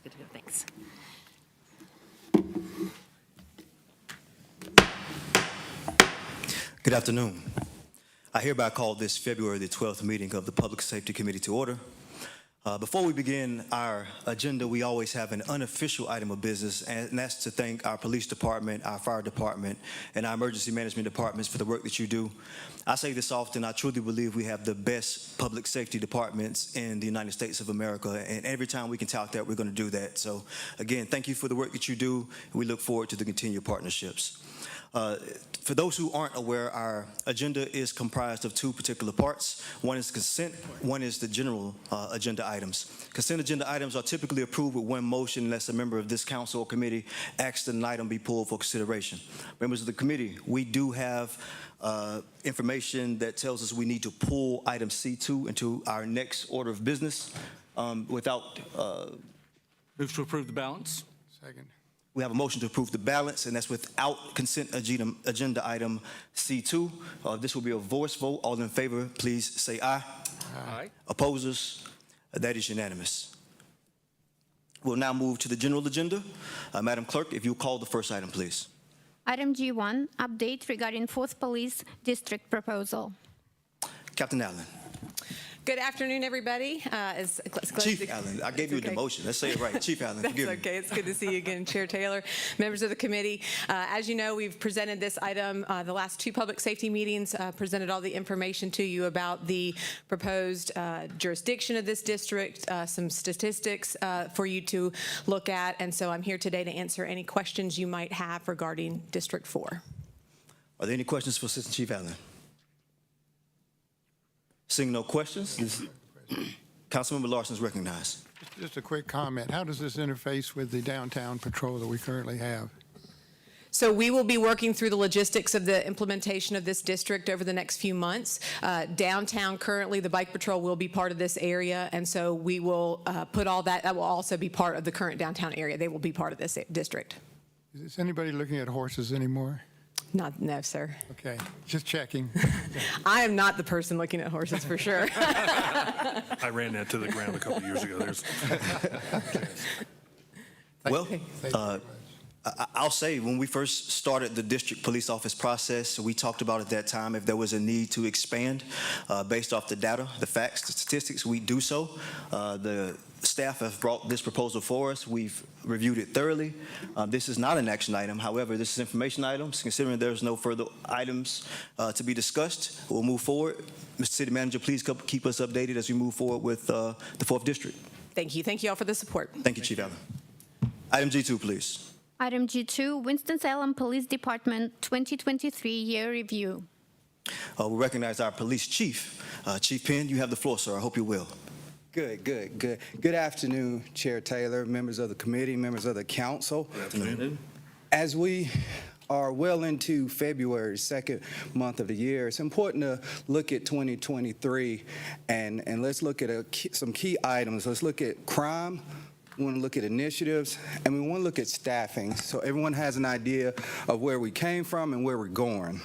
good to go. Thanks. Good afternoon. I hereby call this February the 12th meeting of the Public Safety Committee to order. Before we begin our agenda, we always have an unofficial item of business, and that's to thank our police department, our fire department, and our emergency management departments for the work that you do. I say this often, I truly believe we have the best public safety departments in the United States of America, and every time we can tout that, we're going to do that. So again, thank you for the work that you do, and we look forward to the continued partnerships. For those who aren't aware, our agenda is comprised of two particular parts. One is consent, one is the general agenda items. Consent agenda items are typically approved with one motion unless a member of this council or committee asks that an item be pulled for consideration. Members of the committee, we do have information that tells us we need to pull item C2 into our next order of business without... Move to approve the balance. Second. We have a motion to approve the balance, and that's without consent agenda item C2. This will be a voice vote. All in favor, please say aye. Aye. Opposers? That is unanimous. We'll now move to the general agenda. Madam Clerk, if you'll call the first item, please. Item G1, update regarding 4th Police District proposal. Captain Allen. Good afternoon, everybody. Chief Allen. I gave you a demotion. Let's say it right. Chief Allen, forgive me. That's okay. It's good to see you again, Chair Taylor, members of the committee. As you know, we've presented this item the last two public safety meetings, presented all the information to you about the proposed jurisdiction of this district, some statistics for you to look at. And so I'm here today to answer any questions you might have regarding District 4. Are there any questions for Assistant Chief Allen? Seeing no questions, Councilmember Larson is recognized. Just a quick comment. How does this interface with the downtown patrol that we currently have? So we will be working through the logistics of the implementation of this district over the next few months. Downtown, currently, the bike patrol will be part of this area, and so we will put all that. That will also be part of the current downtown area. They will be part of this district. Is anybody looking at horses anymore? No, sir. Okay, just checking. I am not the person looking at horses for sure. I ran that to the ground a couple years ago. Well, Thank you very much. I'll say when we first started the district police office process, we talked about at that time if there was a need to expand based off the data, the facts, the statistics, we do so. The staff have brought this proposal for us. We've reviewed it thoroughly. This is not an action item. However, this is information items. Considering there's no further items to be discussed, we'll move forward. Mr. City Manager, please keep us updated as we move forward with the 4th District. Thank you. Thank you all for the support. Thank you, Chief Allen. Item G2, please. Item G2, Winston-Salem Police Department 2023 year review. We recognize our police chief. Chief Penn, you have the floor, sir. I hope you will. Good. Good afternoon, Chair Taylor, members of the committee, members of the council. Good afternoon. As we are well into February, second month of the year, it's important to look at 2023 and let's look at some key items. Let's look at crime. We want to look at initiatives, and we want to look at staffing so everyone has an idea of where we came from and where we're going.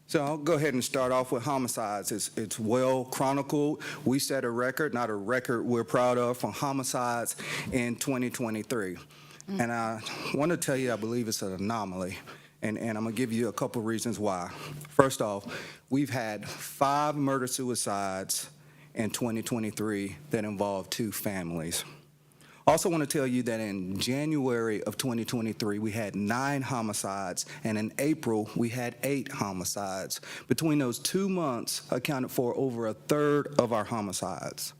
So I'll go ahead and start off with homicides. It's well chronicled. We set a record, not a record we're proud of, for homicides in 2023. And I want to tell you, I believe it's an anomaly, and I'm going to give you a couple reasons why. First off, we've had 5 murder-suicides in 2023 that involved 2 families. Also want to tell you that in January of 2023, we had 9 homicides, and in April, we had 8 homicides. Between those 2 months, accounted for over 1/3 of our homicides.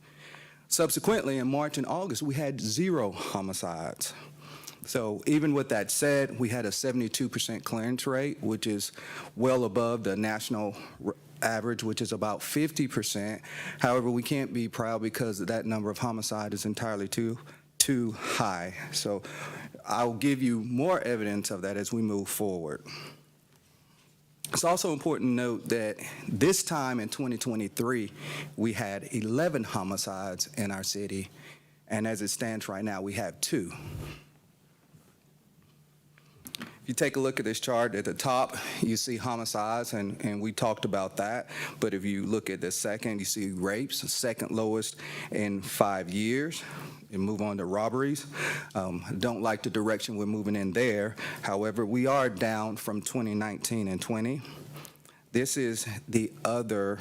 Subsequently, in March and August, we had 0 homicides. So even with that said, we had a 72% clearance rate, which is well above the national average, which is about 50%. However, we can't be proud because that number of homicide is entirely too high. So I'll give you more evidence of that as we move forward. It's also important to note that this time in 2023, we had 11 homicides in our city, and as it stands right now, we have 2. you take a look at this chart at the top, you see homicides, and we talked about that. But if you look at the second, you see rapes, the second lowest in 5 years. And move on to robberies. Don't like the direction we're moving in there. However, we are down from 2019 and 20. This is the other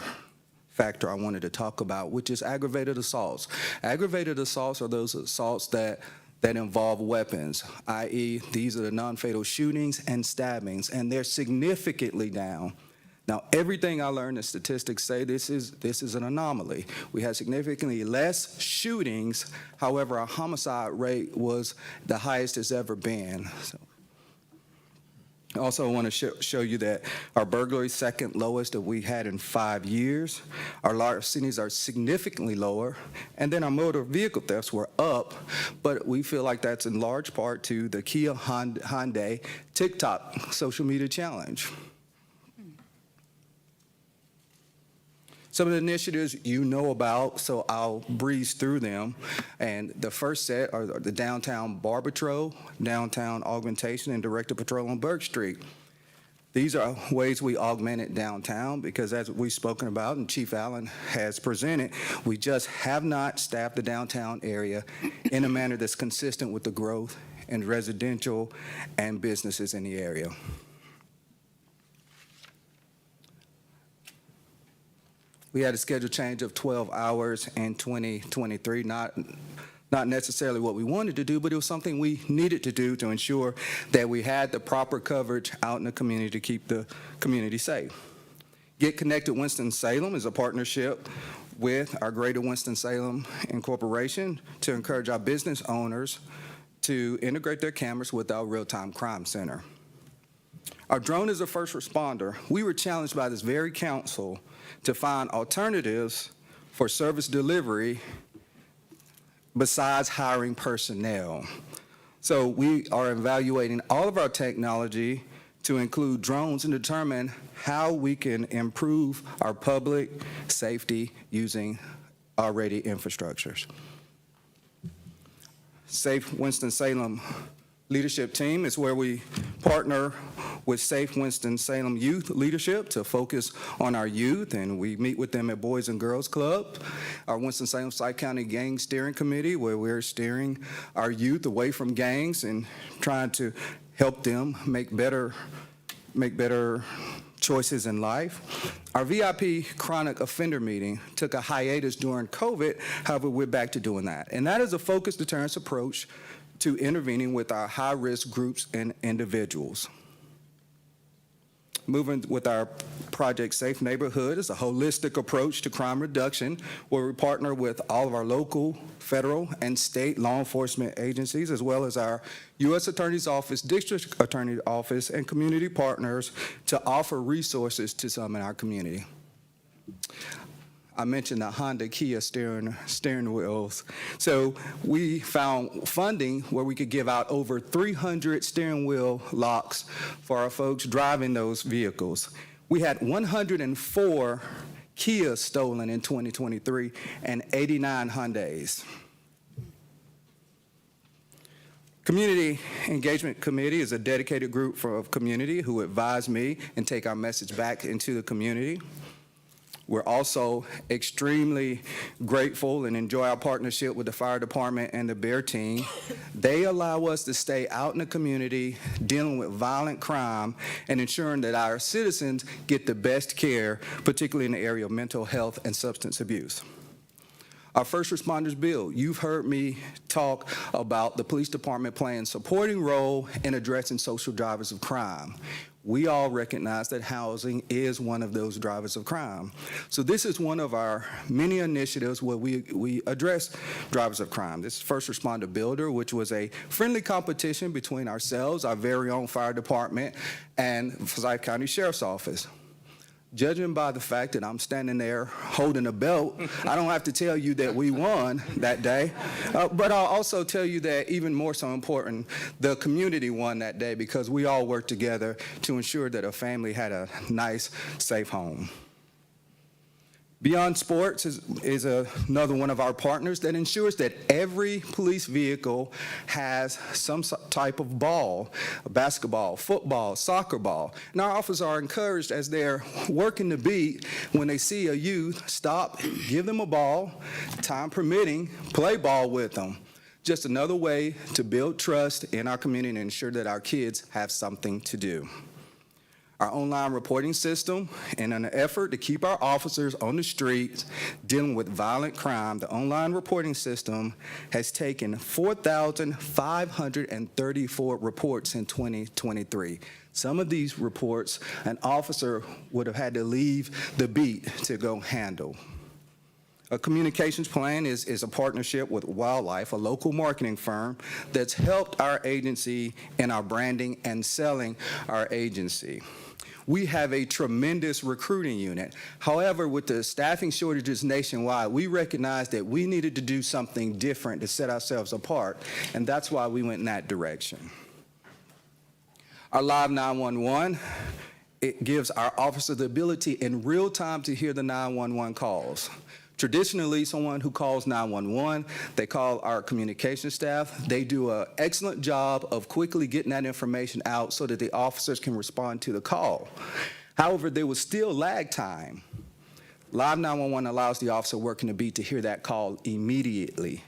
factor I wanted to talk about, which is aggravated assaults. Aggravated assaults are those assaults that involve weapons, i.e. these are the non-fatal shootings and stabbings, and they're significantly down. Now, everything I learned, the statistics say this is an anomaly. We had significantly less shootings. However, our homicide rate was the highest it's ever been. So, also, I want to show you that our burglary is second lowest that we had in 5 years. Our larcenies are significantly lower, and then our motor vehicle thefts were up, but we feel like that's in large part to the Kia Hyundai TikTok social media challenge. Some of the initiatives you know about, so I'll breeze through them. And the first set are the downtown bar patrol, downtown augmentation, and directed patrol on Burke Street. These are ways we augmented downtown because, as we've spoken about and Chief Allen has presented, we just have not staffed the downtown area in a manner that's consistent with the growth in residential and businesses in the area. We had a schedule change of 12 hours in 2023, not necessarily what we wanted to do, but it was something we needed to do to ensure that we had the proper coverage out in the community to keep the community safe. Get Connected Winston-Salem is a partnership with our Greater Winston-Salem Incorporation to encourage our business owners to integrate their cameras with our real-time crime center. Our drone is a first responder. We were challenged by this very council to find alternatives for service delivery besides hiring personnel. So we are evaluating all of our technology to include drones and determine how we can improve our public safety using already infrastructures. Safe Winston-Salem leadership team is where we partner with Safe Winston-Salem Youth Leadership to focus on our youth, and we meet with them at Boys and Girls Club. Our Winston-Salem Tri-County Gang Steering Committee, where we're steering our youth away from gangs and trying to help them make better choices in life. Our VIP chronic offender meeting took a hiatus during COVID. However, we're back to doing that. And that is a focused deterrence approach to intervening with our high-risk groups and individuals. Moving with our Project Safe Neighborhood is a holistic approach to crime reduction where we partner with all of our local, federal, and state law enforcement agencies, as well as our U.S. Attorney's Office, District Attorney's Office, and community partners to offer resources to some in our community. I mentioned the Honda Kia steering wheels. So we found funding where we could give out over 300 steering wheel locks for our folks driving those vehicles. We had 104 Kias stolen in 2023 and 89 Hyundais. Community Engagement Committee is a dedicated group of community who advise me and take our message back into the community. We're also extremely grateful and enjoy our partnership with the fire department and the Bear team. They allow us to stay out in the community dealing with violent crime and ensuring that our citizens get the best care, particularly in the area of mental health and substance abuse. Our first responders bill, you've heard me talk about the police department playing a supporting role in addressing social drivers of crime. We all recognize that housing is one of those drivers of crime. So this is one of our many initiatives where we address drivers of crime. This is First Responder Builder, which was a friendly competition between ourselves, our very own fire department, and Forsyth County Sheriff's Office. Judging by the fact that I'm standing there holding a belt, I don't have to tell you that we won that day, but I'll also tell you that even more so important, the community won that day because we all worked together to ensure that a family had a nice, safe home. Beyond Sports is another one of our partners that ensures that every police vehicle has some type of ball, basketball, football, soccer ball. And our officers are encouraged as they're working the beat, when they see a youth, stop, give them a ball, time permitting, play ball with them. Just another way to build trust in our community and ensure that our kids have something to do. Our online reporting system, and in an effort to keep our officers on the streets dealing with violent crime, the online reporting system has taken 4,534 reports in 2023. Some of these reports, an officer would have had to leave the beat to go handle. A communications plan is a partnership with Wildlife, a local marketing firm that's helped our agency in our branding and selling our agency. We have a tremendous recruiting unit. However, with the staffing shortages nationwide, we recognized that we needed to do something different to set ourselves apart, and that's why we went in that direction. Our Live 911, it gives our officers the ability in real time to hear the 911 calls. Traditionally, someone who calls 911, they call our communication staff. They do an excellent job of quickly getting that information out so that the officers can respond to the call. However, there was still lag time. Live 911 allows the officer working the beat to hear that call immediately.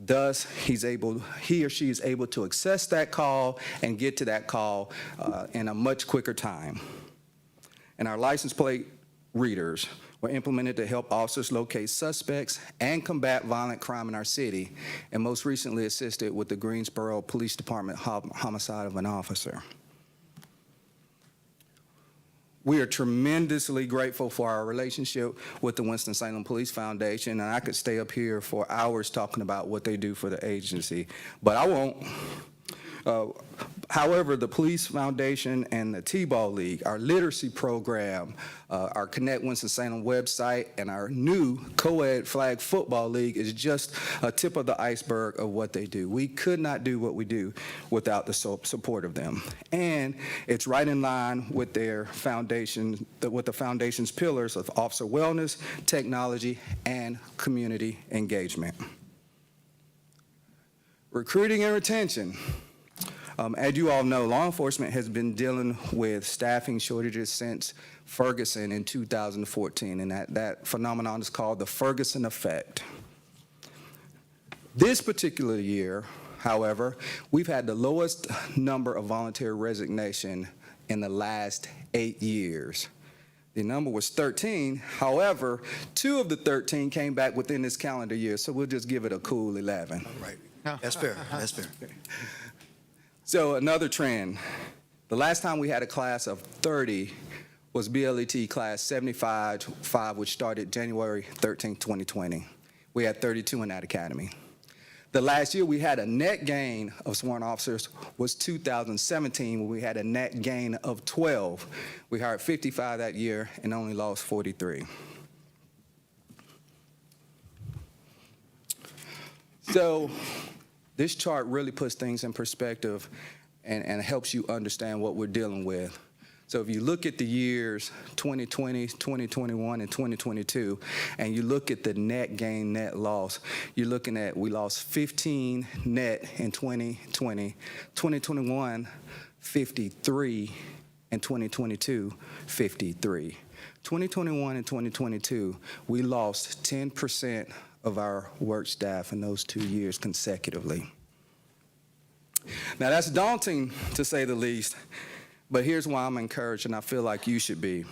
Thus, he or she is able to access that call and get to that call in a much quicker time. And our license plate readers were implemented to help officers locate suspects and combat violent crime in our city, and most recently assisted with the Greensboro Police Department homicide of an officer. We are tremendously grateful for our relationship with the Winston-Salem Police Foundation, and I could stay up here for hours talking about what they do for the agency, but I won't. However, the Police Foundation and the T-Ball League, our literacy program, our Connect Winston-Salem website, and our new co-ed flag football league is just a tip of the iceberg of what they do. We could not do what we do without the support of them. And it's right in line with their foundation, with the foundation's pillars of officer wellness, technology, and community engagement. Recruiting and retention. As you all know, law enforcement has been dealing with staffing shortages since Ferguson in 2014, and that phenomenon is called the Ferguson effect. This particular year, however, we've had the lowest number of voluntary resignation in the last 8 years. The number was 13. However, 2 of the 13 came back within this calendar year, so we'll just give it a cool 11. Right. That's fair. That's fair. So another trend, the last time we had a class of 30 was BLET class 75, which started January 13, 2020. We had 32 in that academy. The last year we had a net gain of sworn officers was 2017, when we had a net gain of 12. We hired 55 that year and only lost 43. So this chart really puts things in perspective and helps you understand what we're dealing with. So if you look at the years 2020, 2021, and 2022, and you look at the net gain, net loss, you're looking at we lost 15 net in 2020, 2021, 53, and 2022, 53. 2021 and 2022, we lost 10% of our work staff in those 2 years consecutively. Now that's daunting to say the least, but here's why I'm encouraged, and I feel like you should be.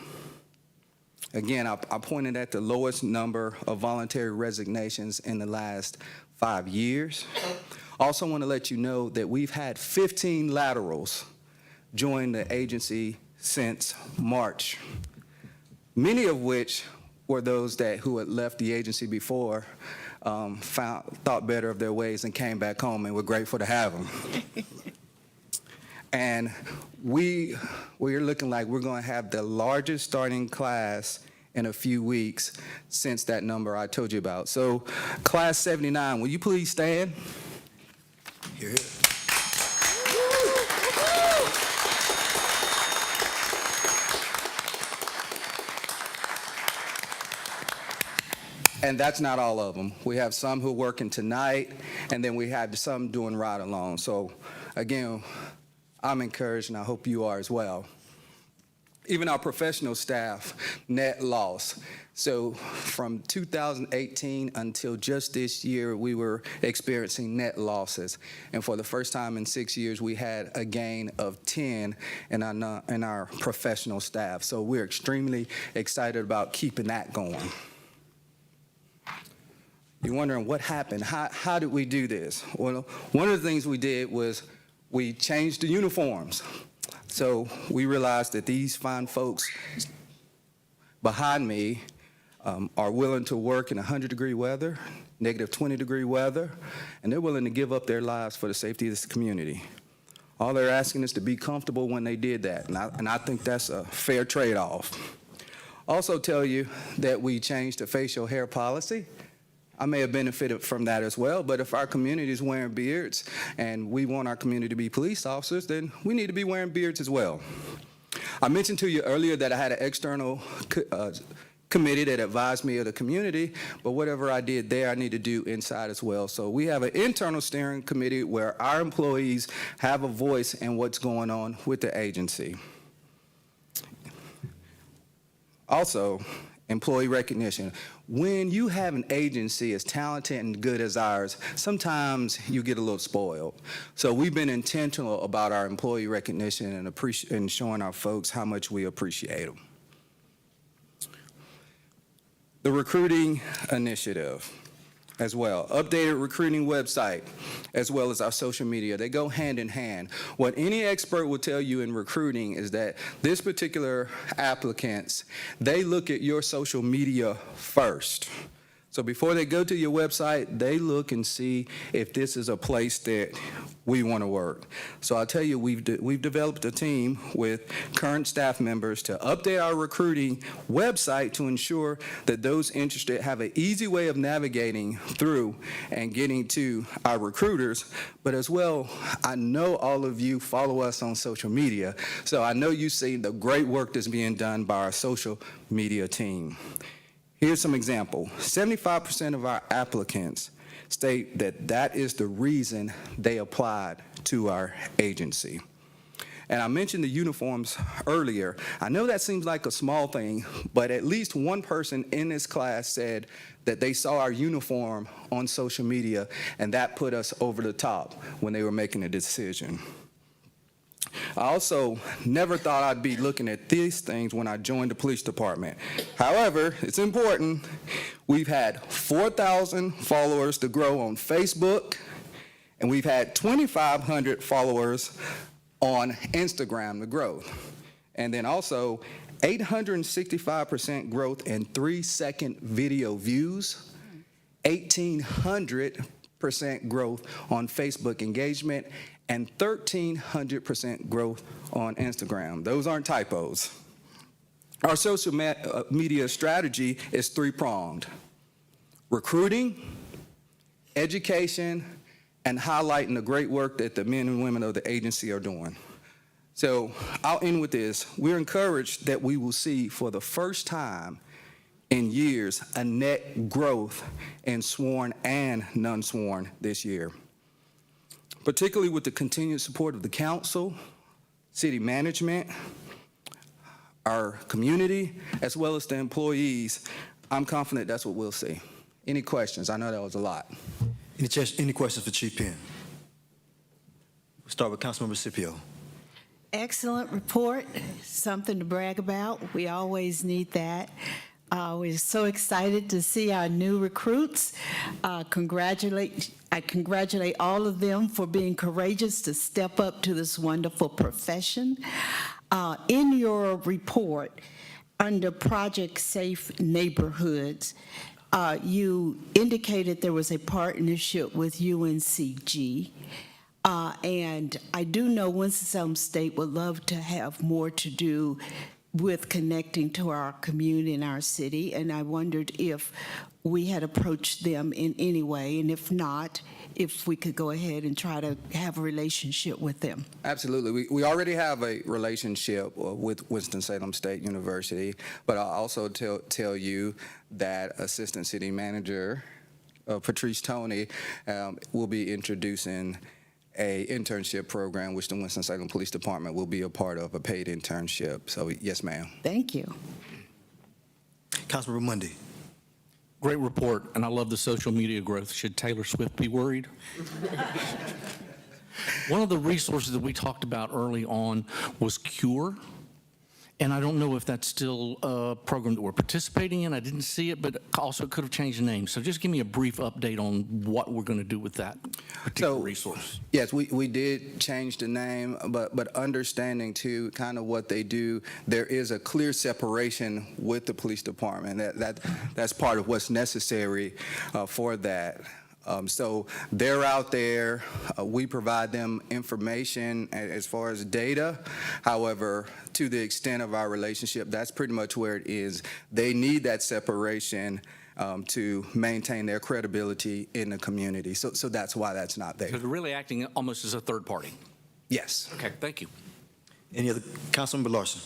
Again, I pointed at the lowest number of voluntary resignations in the last 5 years. Also want to let you know that we've had 15 laterals join the agency since March, many of which were those who had left the agency before, thought better of their ways and came back home, and we're grateful to have them. And we're looking like we're going to have the largest starting class in a few weeks since that number I told you about. So class 79, will you please stand? Here. And that's not all of them. We have some who are working tonight, and then we have some doing ride along. So again, I'm encouraged, and I hope you are as well. Even our professional staff, net loss. So from 2018 until just this year, we were experiencing net losses. And for the first time in 6 years, we had a gain of 10 in our professional staff. So we're extremely excited about keeping that going. You're wondering what happened? How did we do this? Well, one of the things we did was we changed the uniforms. So we realized that these fine folks behind me are willing to work in 100-degree weather, negative 20-degree weather, and they're willing to give up their lives for the safety of this community. All they're asking is to be comfortable when they did that, and I think that's a fair trade-off. Also tell you that we changed the facial hair policy. I may have benefited from that as well, but if our community is wearing beards and we want our community to be police officers, then we need to be wearing beards as well. I mentioned to you earlier that I had an external committee that advised me of the community, but whatever I did there, I need to do inside as well. So we have an internal steering committee where our employees have a voice in what's going on with the agency. Also, employee recognition. When you have an agency as talented and good as ours, sometimes you get a little spoiled. So we've been intentional about our employee recognition and showing our folks how much we appreciate them. The recruiting initiative as well. Updated recruiting website, as well as our social media. They go hand in hand. What any expert will tell you in recruiting is that this particular applicants, they look at your social media first. So before they go to your website, they look and see if this is a place that we want to work. So I'll tell you, we've developed a team with current staff members to update our recruiting website to ensure that those interested have an easy way of navigating through and getting to our recruiters. But as well, I know all of you follow us on social media, so I know you see the great work that's being done by our social media team. Here's some example. 75% of our applicants state that that is the reason they applied to our agency. And I mentioned the uniforms earlier. I know that seems like a small thing, but at least one person in this class said that they saw our uniform on social media, and that put us over the top when they were making a decision. I also never thought I'd be looking at these things when I joined the police department. However, it's important. We've had 4,000 followers to grow on Facebook, and we've had 2,500 followers on Instagram to grow. And then also 865% growth in 3-second video views, 1,800% growth on Facebook engagement, and 1,300% growth on Instagram. Those aren't typos. Our social media strategy is three-pronged: recruiting, education, and highlighting the great work that the men and women of the agency are doing. So I'll end with this. We're encouraged that we will see for the first time in years a net growth in sworn and non-sworn this year, particularly with the continued support of the council, city management, our community, as well as the employees. I'm confident that's what we'll see. Any questions? I know that was a lot. Any questions for Chief Penn? We'll start with Councilmember Scipio. Excellent report, something to brag about. We always need that. We're so excited to see our new recruits. I congratulate all of them for being courageous to step up to this wonderful profession. In your report, under Project Safe Neighborhoods, you indicated there was a partnership with UNCG. And I do know Winston-Salem State would love to have more to do with connecting to our community and our city, and I wondered if we had approached them in any way, and if not, if we could go ahead and try to have a relationship with them. Absolutely. We already have a relationship with Winston-Salem State University, but I'll also tell you that Assistant City Manager Patrice Toney will be introducing a internship program, which the Winston-Salem Police Department will be a part of, a paid internship. So, yes, ma'am. Thank you. Councilmember Mundy. Great report, and I love the social media growth. Should Taylor Swift be worried? One of the resources that we talked about early on was CURE, and I don't know if that's still a program that we're participating in. I didn't see it, but also it could have changed the name. So just give me a brief update on what we're going to do with that particular resource. Yes, we did change the name, but understanding too kind of what they do, there is a clear separation with the police department. That's part of what's necessary for that. So they're out there. We provide them information as far as data. However, to the extent of our relationship, that's pretty much where it is. They need that separation to maintain their credibility in the community. So that's why that's not there. So they're really acting almost as a third party. Yes. Okay, thank you. Any other? Councilmember Larson.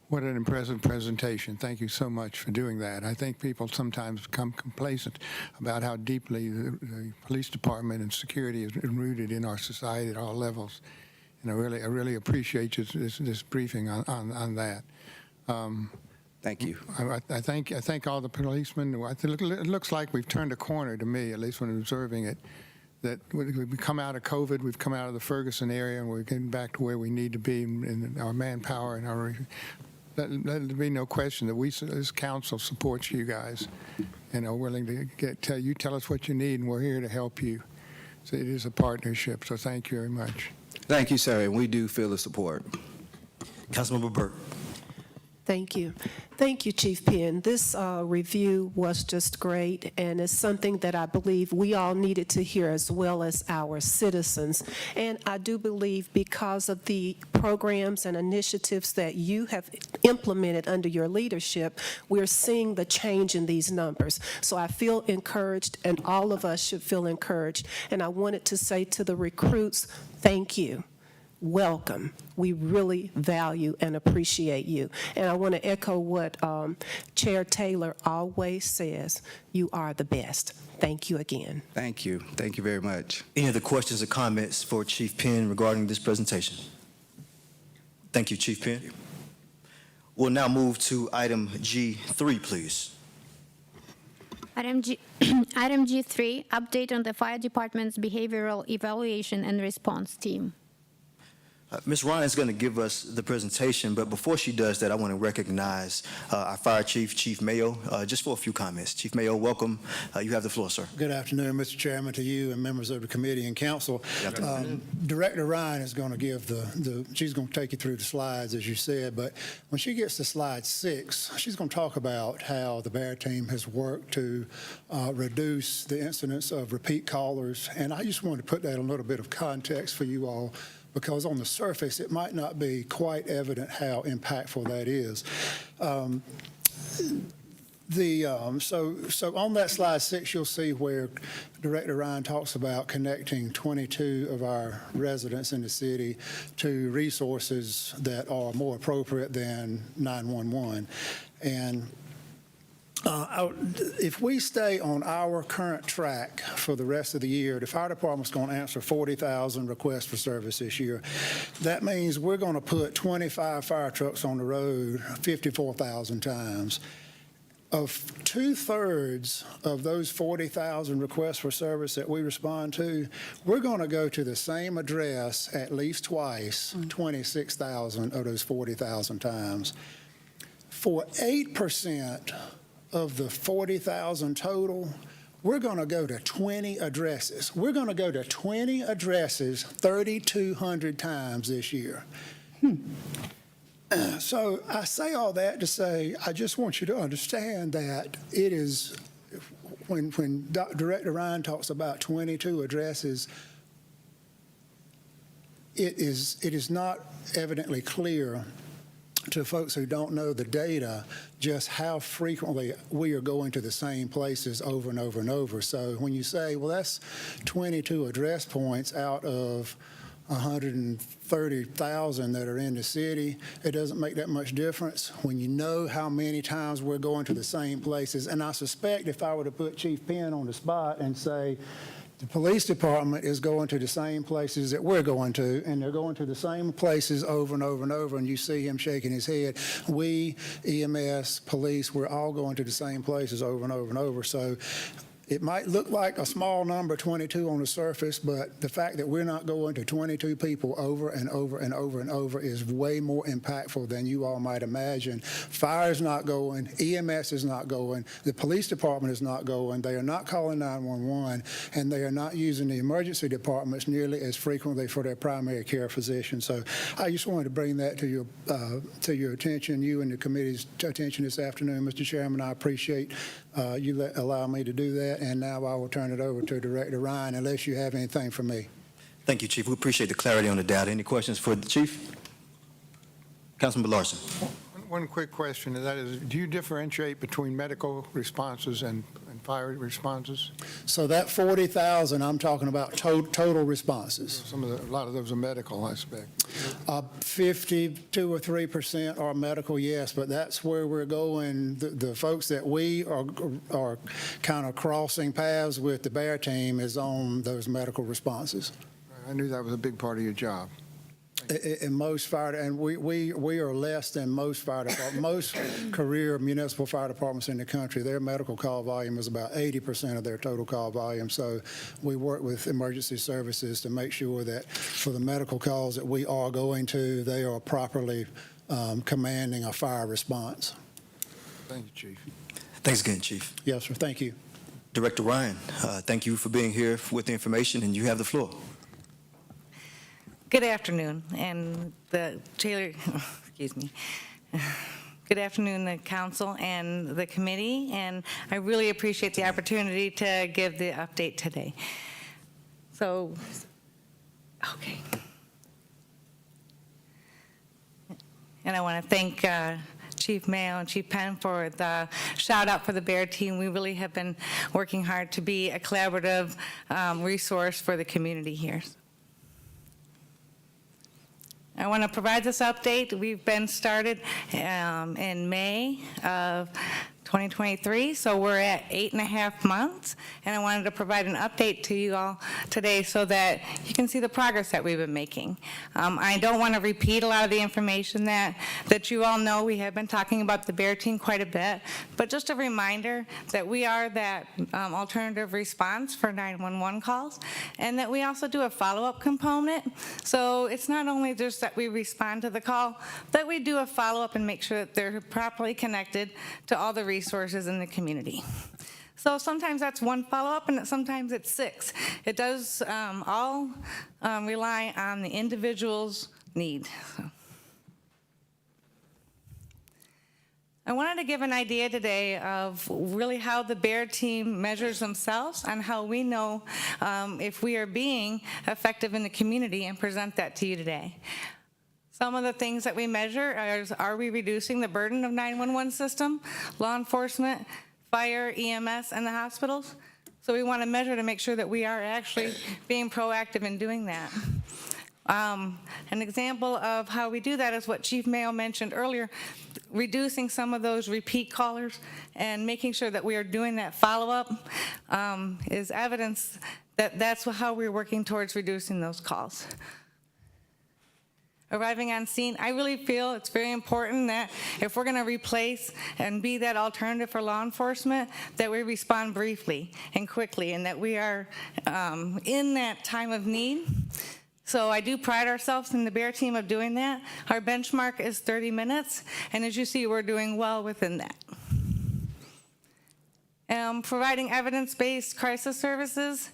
What an impressive presentation. Thank you so much for doing that. I think people sometimes become complacent about how deeply the police department and security is rooted in our society at all levels. And I really appreciate this briefing on that. Thank you. I thank all the policemen. It looks like we've turned a corner to me, at least when observing it, that we've come out of COVID, we've come out of the Ferguson area, and we're getting back to where we need to be in our manpower and our. Let there be no question that this council supports you guys and are willing to tell us what you need, and we're here to help you. So it is a partnership. So thank you very much. Thank you, sir. And we do feel the support. Councilmember Burke. Thank you. Thank you, Chief Penn. This review was just great, and it's something that I believe we all needed to hear as well as our citizens. And I do believe because of the programs and initiatives that you have implemented under your leadership, we're seeing the change in these numbers. So I feel encouraged, and all of us should feel encouraged. And I wanted to say to the recruits, thank you. Welcome. We really value and appreciate you. And I want to echo what Chair Taylor always says, you are the best. Thank you again. Thank you. Thank you very much. Any other questions or comments for Chief Penn regarding this presentation? Thank you, Chief Penn. We'll now move to item G3, please. Item G3, update on the fire department's behavioral evaluation and response team. Ms. Ryan is going to give us the presentation, but before she does that, I want to recognize our fire chief, Chief Mayo, just for a few comments. Chief Mayo, welcome. You have the floor, sir. Good afternoon, Mr. Chairman, to you and members of the committee and council. Director Ryan is going to give she's going to take you through the slides, as you said, but when she gets to slide 6, she's going to talk about how the BEAR team has worked to reduce the incidence of repeat callers, and I just wanted to put that in a little bit of context for you all, because on the surface, it might not be quite evident how impactful that is. So on that slide 6, you'll see where Director Ryan talks about connecting 22 of our residents in the city to resources that are more appropriate than 911. And if we stay on our current track for the rest of the year, the fire department's going to answer 40,000 requests for service this year. That means we're going to put 25 fire trucks on the road 54,000 times. Of 2/3 of those 40,000 requests for service that we respond to, we're going to go to the same address at least twice, 26,000 of those 40,000 times. For 8% of the 40,000 total, we're going to go to 20 addresses. We're going to go to 20 addresses 3,200 times this year. So I say all that to say, I just want you to understand that it is, when Director Ryan talks about 22 addresses, it is not evidently clear to folks who don't know the data just how frequently we are going to the same places over and over and over. So when you say, well, that's 22 address points out of 130,000 that are in the city, it doesn't make that much difference when you know how many times we're going to the same places. And I suspect if I were to put Chief Penn on the spot and say, the police department is going to the same places that we're going to, and they're going to the same places over and over and over, and you see him shaking his head. We, EMS, police, we're all going to the same places over and over and over. So it might look like a small number, 22 on the surface, but the fact that we're not going to 22 people over and over and over and over is way more impactful than you all might imagine. Fire's not going, EMS is not going, the police department is not going, they are not calling 911, and they are not using the emergency departments nearly as frequently for their primary care physician. So I just wanted to bring that to your attention, you and the committee's attention this afternoon, Mr. Chairman. I appreciate you allow me to do that. And now I will turn it over to Director Ryan, unless you have anything for me. Thank you, Chief. We appreciate the clarity on the data. Any questions for the Chief? Councilman Larson. One quick question, and that is, do you differentiate between medical responses and fire responses? So that 40,000, I'm talking about total responses. A lot of those are medical, I expect. 52 or 3% are medical, yes, but that's where we're going. The folks that we are kind of crossing paths with, the Bear team, is on those medical responses. I knew that was a big part of your job. In most fire, and we are less than most fire departments. Most career municipal fire departments in the country, their medical call volume is about 80% of their total call volume. So we work with emergency services to make sure that for the medical calls that we are going to, they are properly commanding a fire response. Thank you, Chief. Thanks again, Chief. Yes, sir. Thank you. Director Ryan, thank you for being here with the information, and you have the floor. Good afternoon, and the Taylor, excuse me. Good afternoon, the council and the committee, and I really appreciate the opportunity to give the update today. So, okay. And I want to thank Chief Mayo and Chief Penn for the shout out for the Bear team. We really have been working hard to be a collaborative resource for the community here. I want to provide this update. We've been started in May of 2023, so we're at 8.5 months, and I wanted to provide an update to you all today so that you can see the progress that we've been making. I don't want to repeat a lot of the information that you all know. We have been talking about the Bear team quite a bit, but just a reminder that we are that alternative response for 911 calls, and that we also do a follow-up component. So it's not only just that we respond to the call, that we do a follow-up and make sure that they're properly connected to all the resources in the community. So sometimes that's one follow-up, and sometimes it's 6. It does all rely on the individual's need. So. I wanted to give an idea today of really how the Bear team measures themselves and how we know if we are being effective in the community, and present that to you today. Some of the things that we measure are we reducing the burden of 911 system, law enforcement, fire, EMS, and the hospitals? So we want to measure to make sure that we are actually being proactive in doing that. An example of how we do that is what Chief Mayo mentioned earlier, reducing some of those repeat callers and making sure that we are doing that follow-up is evidence that that's how we're working towards reducing those calls. Arriving on scene, I really feel it's very important that if we're going to replace and be that alternative for law enforcement, that we respond briefly and quickly, and that we are in that time of need. So I do pride ourselves in the Bear team of doing that. Our benchmark is 30 minutes, and as you see, we're doing well within that. Providing evidence-based crisis services,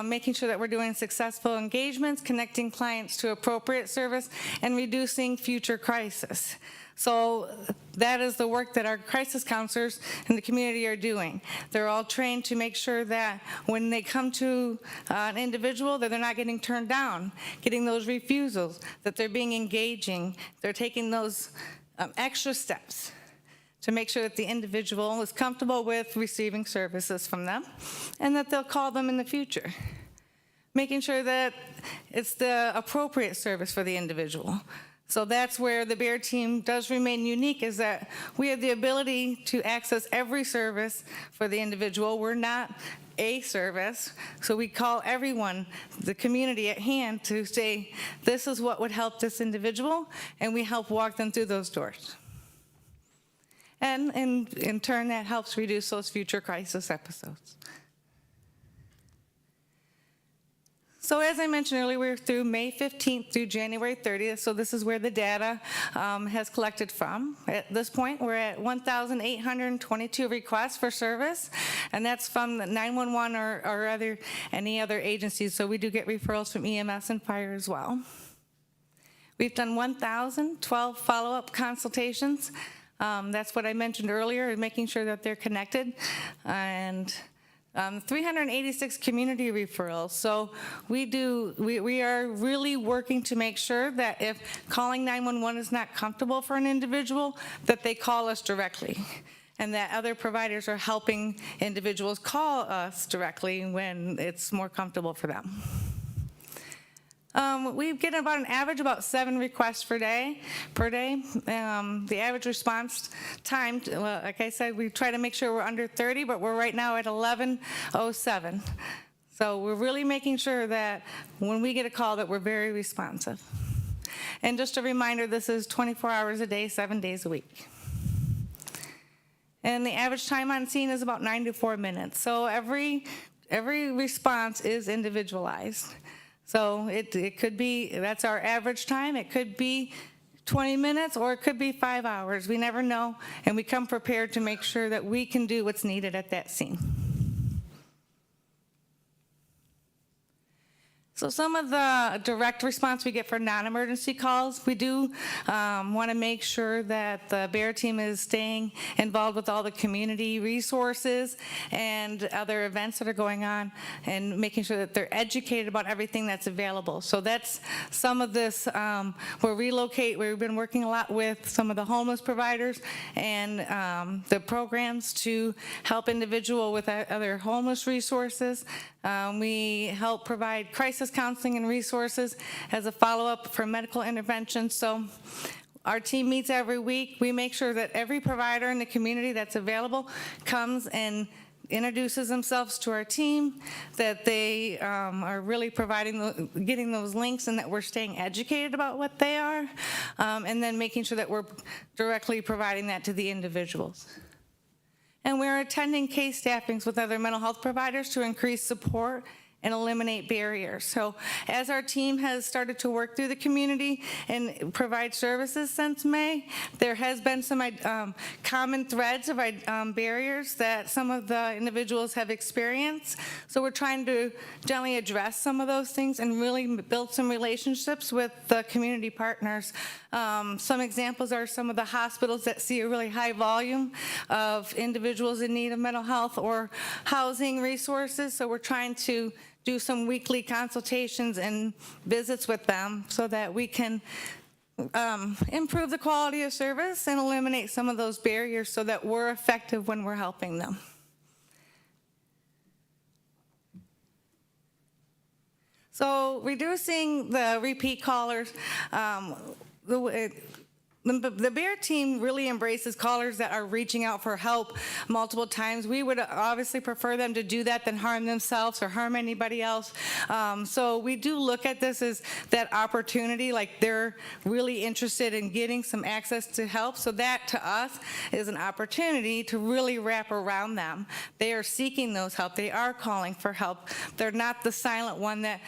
making sure that we're doing successful engagements, connecting clients to appropriate service, and reducing future crisis. So that is the work that our crisis counselors in the community are doing. They're all trained to make sure that when they come to an individual, that they're not getting turned down, getting those refusals, that they're being engaging, they're taking those extra steps to make sure that the individual is comfortable with receiving services from them and that they'll call them in the future. Making sure that it's the appropriate service for the individual. So that's where the BEAR team does remain unique, is that we have the ability to access every service for the individual. We're not a service, so we call everyone, the community at hand, to say, this is what would help this individual, and we help walk them through those doors. And in turn, that helps reduce those future crisis episodes. So as I mentioned earlier, we're through May 15th through January 30th, so this is where the data has collected from. At this point, we're at 1,822 requests for service, and that's from the 911 or any other agencies, so we do get referrals from EMS and fire as well. We've done 1,012 follow-up consultations. That's what I mentioned earlier, making sure that they're connected, and 386 community referrals. So we are really working to make sure that if calling 911 is not comfortable for an individual, that they call us directly, and that other providers are helping individuals call us directly when it's more comfortable for them. We get about an average about 7 requests per day. The average response time, like I said, we try to make sure we're under 30, but we're right now at 11:07. So we're really making sure that when we get a call that we're very responsive. And just a reminder, this is 24 hours a day, 7 days a week. And the average time on scene is about 94 minutes. So every response is individualized. So it could be, that's our average time. It could be 20 minutes or it could be 5 hours. We never know, and we come prepared to make sure that we can do what's needed at that scene. So some of the direct response we get for non-emergency calls, we do want to make sure that the BEAR team is staying involved with all the community resources and other events that are going on, and making sure that they're educated about everything that's available. So that's some of this, we've been working a lot with some of the homeless providers and the programs to help individuals with other homeless resources. We help provide crisis counseling and resources as a follow-up for medical intervention. So our team meets every week. We make sure that every provider in the community that's available comes and introduces themselves to our team, that they are really getting those links, and that we're staying educated about what they are, and then making sure that we're directly providing that to the individuals. And we're attending case staffings with other mental health providers to increase support and eliminate barriers. So as our team has started to work through the community and provide services since May, there has been some common threads of barriers that some of the individuals have experienced. So we're trying to gently address some of those things and really build some relationships with the community partners. Some examples are some of the hospitals that see a really high volume of individuals in need of mental health or housing resources. So we're trying to do some weekly consultations and visits with them so that we can improve the quality of service and eliminate some of those barriers so that we're effective when we're helping them. So reducing the repeat callers, the BEAR team really embraces callers that are reaching out for help multiple times. We would obviously prefer them to do that than harm themselves or harm anybody else. So we do look at this as that opportunity, like they're really interested in getting some access to help. So that to us is an opportunity to really wrap around them. They are seeking those help. They are calling for help. They're not the silent one that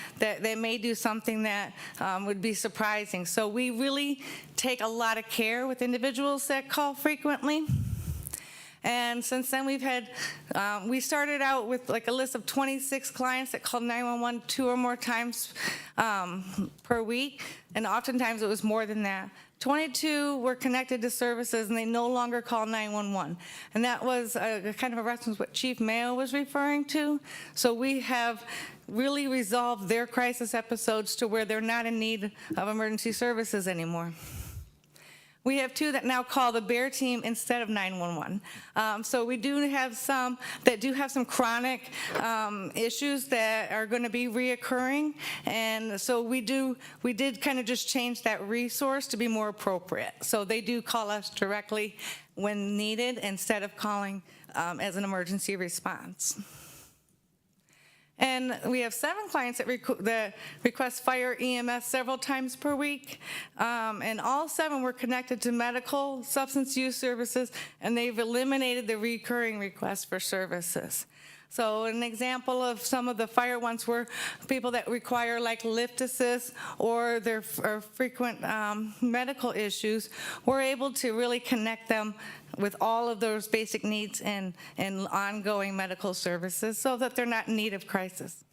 may do something that would be surprising. So we really take a lot of care with individuals that call frequently. And since then we've had, we started out with like a list of 26 clients that called 911 2 or more times per week, and oftentimes it was more than that. 22 were connected to services, and they no longer call 911. And that was a kind of a reference what Chief Mayo was referring to. So we have really resolved their crisis episodes to where they're not in need of emergency services anymore. We have 2 that now call the BEAR team instead of 911. So we do have some that do have some chronic issues that are going to be reoccurring, and so we did kind of just change that resource to be more appropriate. So they do call us directly when needed instead of calling as an emergency response. And we have 7 clients that request fire EMS several times per week. And all 7 were connected to medical substance use services, and they've eliminated the recurring requests for services. So an example of some of the fire ones were people that require like lift assist or their frequent medical issues. We're able to really connect them with all of those basic needs and ongoing medical services so that they're not in need of crisis.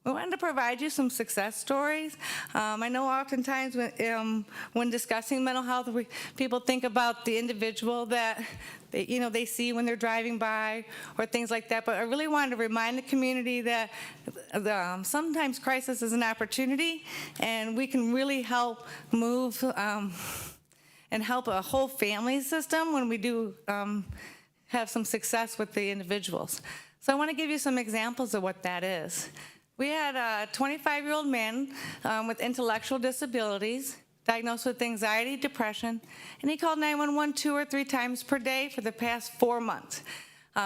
We wanted to provide you some success stories. I know oftentimes when discussing mental health, people think about the individual that they see when they're driving by or things like that. But I really wanted to remind the community that sometimes crisis is an opportunity, and we can really help move and help a whole family system when we do have some success with the individuals. So I want to give you some examples of what that is. We had a 25-year-old man with intellectual disabilities, diagnosed with anxiety, depression, and he called 911 2 or 3 times per day for the past 4 months.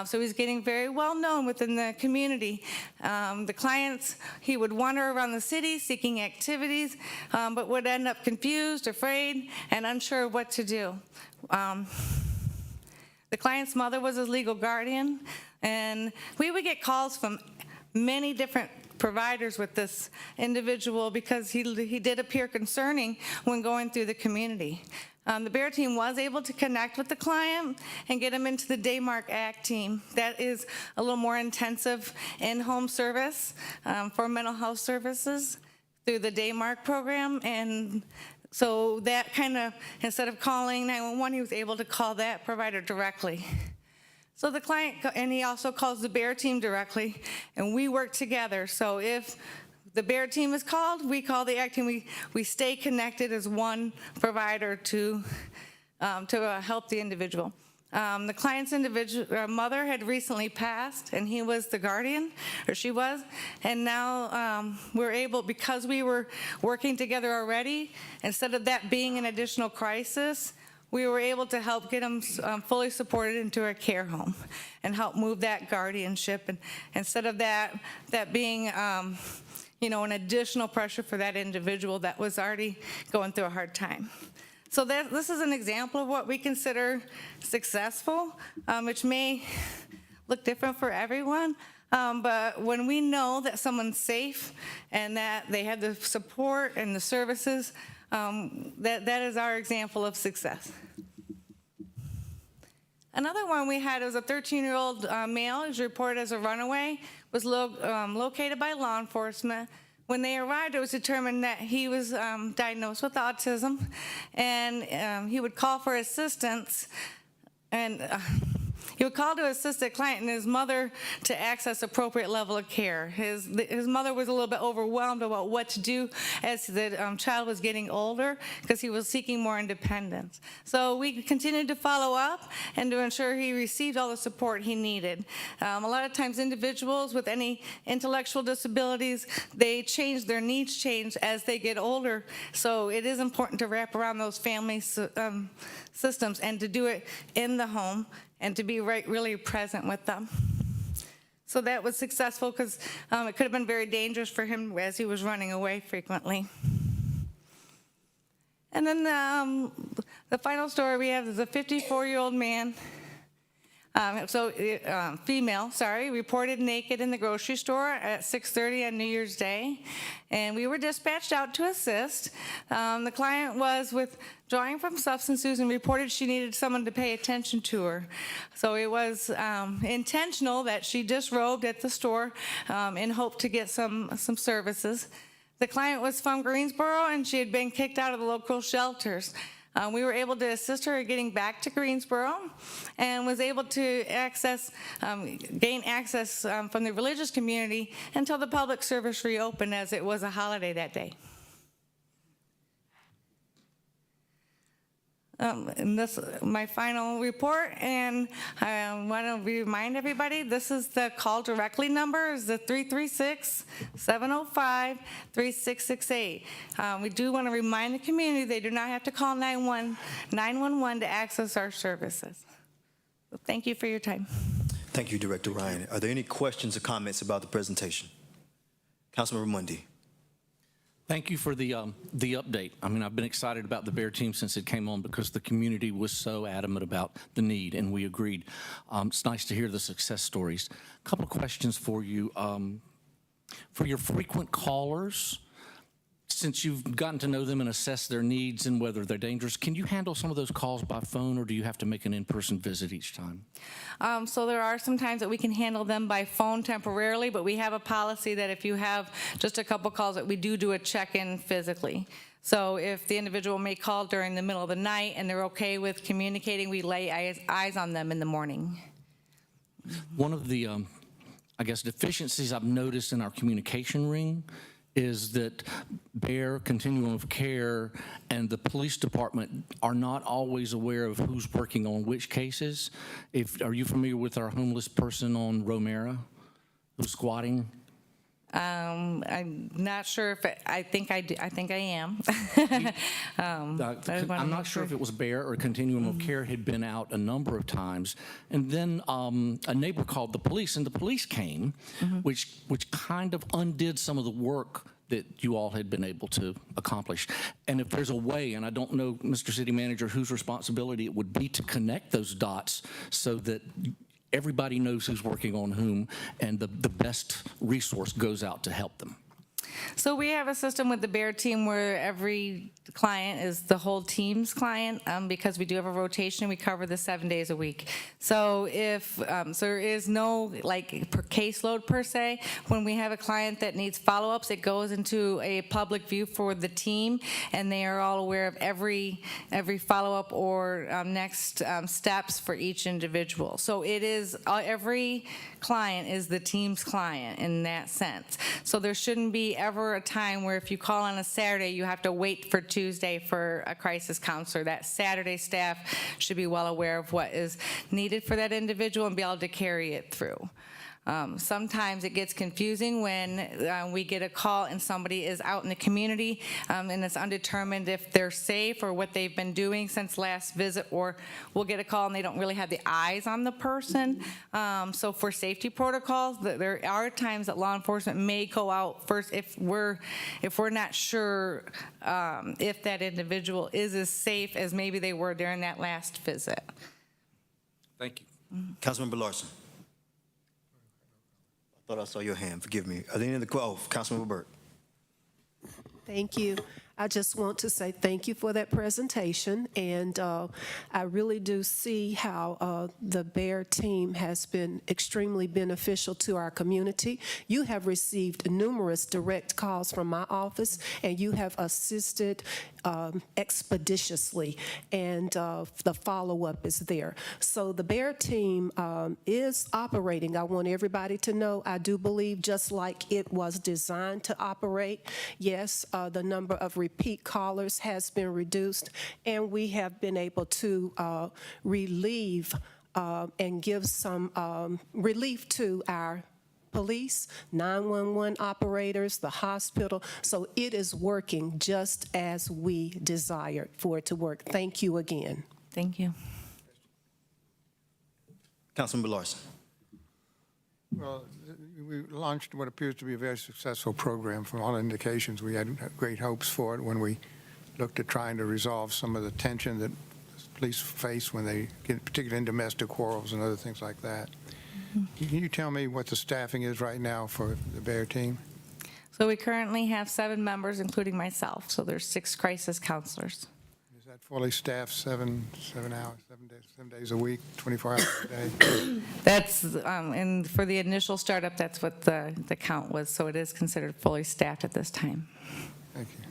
So he's getting very well known within the community. The clients, he would wander around the city seeking activities, but would end up confused, afraid, and unsure of what to do. The client's mother was his legal guardian, and we would get calls from many different providers with this individual because he did appear concerning when going through the community. The BEAR team was able to connect with the client and get him into the Daymark Act team. That is a little more intensive in-home service for mental health services through the Daymark program. And so that kind of, instead of calling 911, he was able to call that provider directly. So the client, and he also calls the BEAR team directly, and we work together. So if the BEAR team is called, we call the ACT team. We stay connected as one provider to help the individual. The client's mother had recently passed, and he was the guardian, or she was, and now we're able, because we were working together already, instead of that being an additional crisis, we were able to help get them fully supported into a care home and help move that guardianship. And instead of that being, an additional pressure for that individual that was already going through a hard time. So this is an example of what we consider successful, which may look different for everyone. But when we know that someone's safe and that they have the support and the services, that is our example of success. Another one we had was a 13-year-old male who was reported as a runaway, was located by law enforcement. When they arrived, it was determined that he was diagnosed with autism, and he would call for assistance, and he would call to assist the client and his mother to access appropriate level of care. His mother was a little bit overwhelmed about what to do as the child was getting older because he was seeking more independence. So we continued to follow up and to ensure he received all the support he needed. A lot of times individuals with any intellectual disabilities, they change, their needs change as they get older. So it is important to wrap around those family systems and to do it in the home and to be really present with them. So that was successful because it could have been very dangerous for him as he was running away frequently. And then the final story we have is a 54-year-old man, female, reported naked in the grocery store at 6:30 on New Year's Day. And we were dispatched out to assist. The client was withdrawing from substance use and reported she needed someone to pay attention to her. So it was intentional that she disrobed at the store in hope to get some services. The client was from Greensboro, and she had been kicked out of the local shelters. We were able to assist her getting back to Greensboro and was able to gain access from the religious community until the public service reopened, as it was a holiday that day. And this is my final report, and I want to remind everybody, this is the call directly number, is the 336-705-3668. We do want to remind the community they do not have to call 911 to access our services. So thank you for your time. Thank you, Director Ryan. Are there any questions or comments about the presentation? Councilmember Mundy. Thank you for the update. I mean, I've been excited about the BEAR team since it came on because the community was so adamant about the need, and we agreed. It's nice to hear the success stories. A couple of questions for you. For your frequent callers, since you've gotten to know them and assess their needs and whether they're dangerous, can you handle some of those calls by phone, or do you have to make an in-person visit each time? So there are some times that we can handle them by phone temporarily, but we have a policy that if you have just a couple calls, that we do a check-in physically. So if the individual may call during the middle of the night and they're okay with communicating, we lay eyes on them in the morning. One of the, I guess, deficiencies I've noticed in our communication ring is that BEAR, Continuum of Care, and the police department are not always aware of who's working on which cases. Are you familiar with our homeless person on Romera who's squatting? I'm not sure if I think I am. I'm not sure if it was BEAR or Continuum of Care had been out a number of times, and then a neighbor called the police, and the police came, which kind of undid some of the work that you all had been able to accomplish. And if there's a way, and I don't know, Mr. City Manager, whose responsibility it would be to connect those dots so that everybody knows who's working on whom, and the best resource goes out to help them. So we have a system with the BEAR team where every client is the whole team's client, because we do have a rotation. We cover the 7 days a week. So if so there is no per caseload per se. When we have a client that needs follow-ups, it goes into a public view for the team, and they are all aware of every follow-up or next steps for each individual. So it is every client is the team's client in that sense. So there shouldn't be ever a time where if you call on a Saturday, you have to wait for Tuesday for a crisis counselor. That Saturday staff should be well aware of what is needed for that individual and be able to carry it through. Sometimes it gets confusing when we get a call and somebody is out in the community and it's undetermined if they're safe or what they've been doing since last visit, or we'll get a call and they don't really have the eyes on the person. So for safety protocols, there are times that law enforcement may go out first if we're not sure if that individual is as safe as maybe they were during that last visit. Thank you. Councilmember Larson. I thought I saw your hand. Forgive me. Are there any other questions? Councilmember Burt. Thank you. I just want to say thank you for that presentation, and I really do see how the BEAR team has been extremely beneficial to our community. You have received numerous direct calls from my office, and you have assisted expeditiously, and the follow-up is there. So the BEAR team is operating. I want everybody to know, I do believe, just like it was designed to operate, yes, the number of repeat callers has been reduced, and we have been able to relieve and give some relief to our police, 911 operators, the hospital. So it is working just as we desired for it to work. Thank you again. Thank you. Councilmember Larson. Well, we launched what appears to be a very successful program. From all indications, we had great hopes for it when we looked at trying to resolve some of the tension that police face when they get, particularly in domestic quarrels and other things like that. Can you tell me what the staffing is right now for the BEAR team? So we currently have 7 members, including myself. So there's 6 crisis counselors. Is that that fully staffed 7 hours, 7 days a week, 24 hours a day? That's, and for the initial startup, that's what the count was, so it is considered fully staffed at this time. Thank you.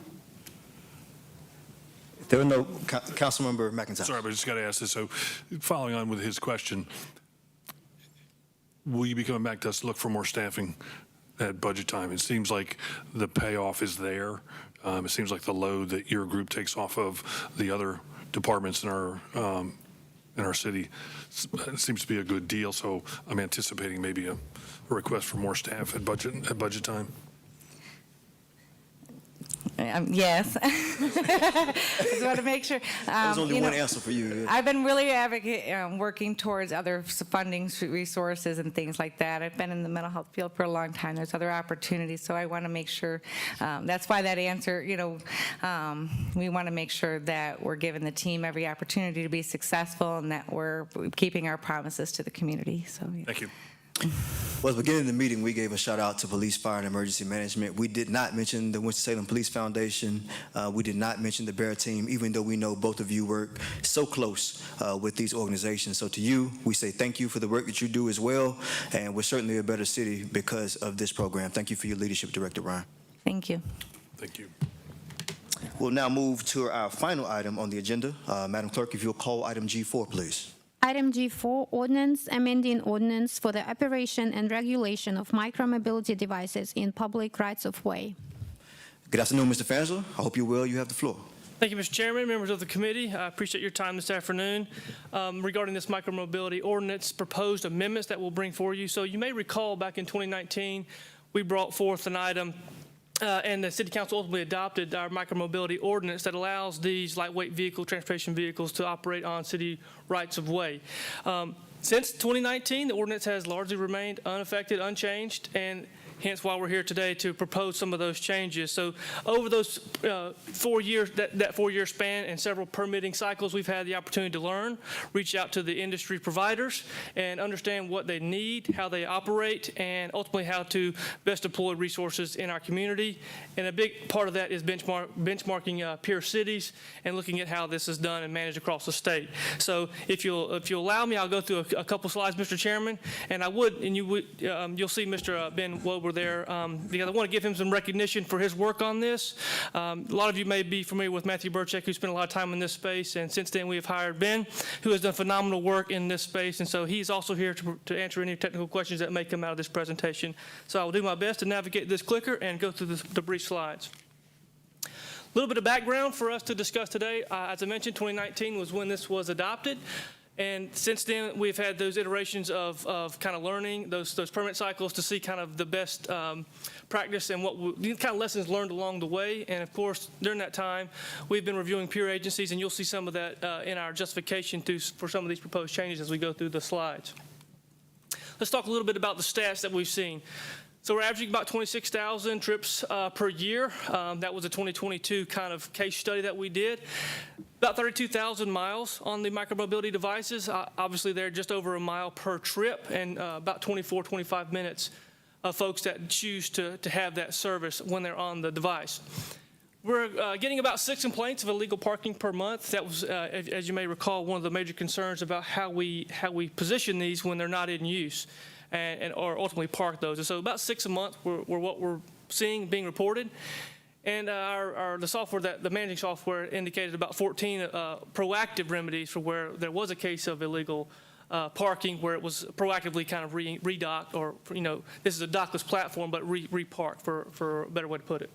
If there are no, Councilmember McIntyre. Sorry, but I just got to ask this. So following on with his question, will you be coming back to us to look for more staffing at budget time? It seems like the payoff is there. It seems like the load that your group takes off of the other departments in our city seems to be a good deal. So I'm anticipating maybe a request for more staff at budget time. Yes. Just want to make sure. There's only one answer for you. I've been really working towards other funding resources and things like that. I've been in the mental health field for a long time. There's other opportunities, so I want to make sure. That's why that answer, we want to make sure that we're giving the team every opportunity to be successful and that we're keeping our promises to the community. So. Yeah. Thank you. Well, at the beginning of the meeting, we gave a shout out to police, fire, and emergency management. We did not mention the Winston-Salem Police Foundation. We did not mention the Bear Team, even though we know both of you work so close with these organizations. So to you, we say thank you for the work that you do as well, and we're certainly a better city because of this program. Thank you for your leadership, Director Ryan. Thank you. Thank you. We'll now move to our final item on the agenda. Madam Clerk, if you'll call item G4, please. Item G4, ordinance amending ordinance for the operation and regulation of micromobility devices in public rights-of-way. Good afternoon, Mr. Fansler. I hope you're well. You have the floor. Thank you, Mr. Chairman, members of the committee. I appreciate your time this afternoon regarding this micromobility ordinance proposed amendments that we'll bring for you. So you may recall back in 2019, we brought forth an item and the City Council ultimately adopted our micromobility ordinance that allows these lightweight transportation vehicles to operate on city rights-of-way. Since 2019, the ordinance has largely remained unaffected, unchanged, and hence why we're here today to propose some of those changes. So over those 4 years, that 4-year span and several permitting cycles, we've had the opportunity to learn, reach out to the industry providers and understand what they need, how they operate, and ultimately how to best deploy resources in our community. And a big part of that is benchmarking peer cities and looking at how this is done and managed across the state. So if you'll allow me, I'll go through a couple slides, Mr. Chairman, and you'll see Mr. Ben Wober there, because I want to give him some recognition for his work on this. A lot of you may be familiar with Matthew Burchek, who spent a lot of time in this space, and since then we have hired Ben, who has done phenomenal work in this space, and so he's also here to answer any technical questions that may come out of this presentation. So I will do my best to navigate this clicker and go through the brief slides. A little bit of background for us to discuss today. As I mentioned, 2019 was when this was adopted. And since then, we've had those iterations of kind of learning, those permit cycles to see kind of the best practice and kind of lessons learned along the way. And of course, during that time, we've been reviewing peer agencies, and you'll see some of that in our justification for some of these proposed changes as we go through the slides. Let's talk a little bit about the stats that we've seen. So we're averaging about 26,000 trips per year. That was a 2022 kind of case study that we did. About 32,000 miles on the micromobility devices. Obviously, they're just over a mile per trip, and about 25 minutes of folks that choose to have that service when they're on the device. We're getting about 6 complaints of illegal parking per month. That was, as you may recall, one of the major concerns about how we position these when they're not in use. Or ultimately park those. And so about 6 a month were what we're seeing being reported. And the software, the managing software, indicated about 14 proactive remedies for where there was a case of illegal parking, where it was proactively kind of redocked, or this is a dockless platform, but reparked for a better way to put it.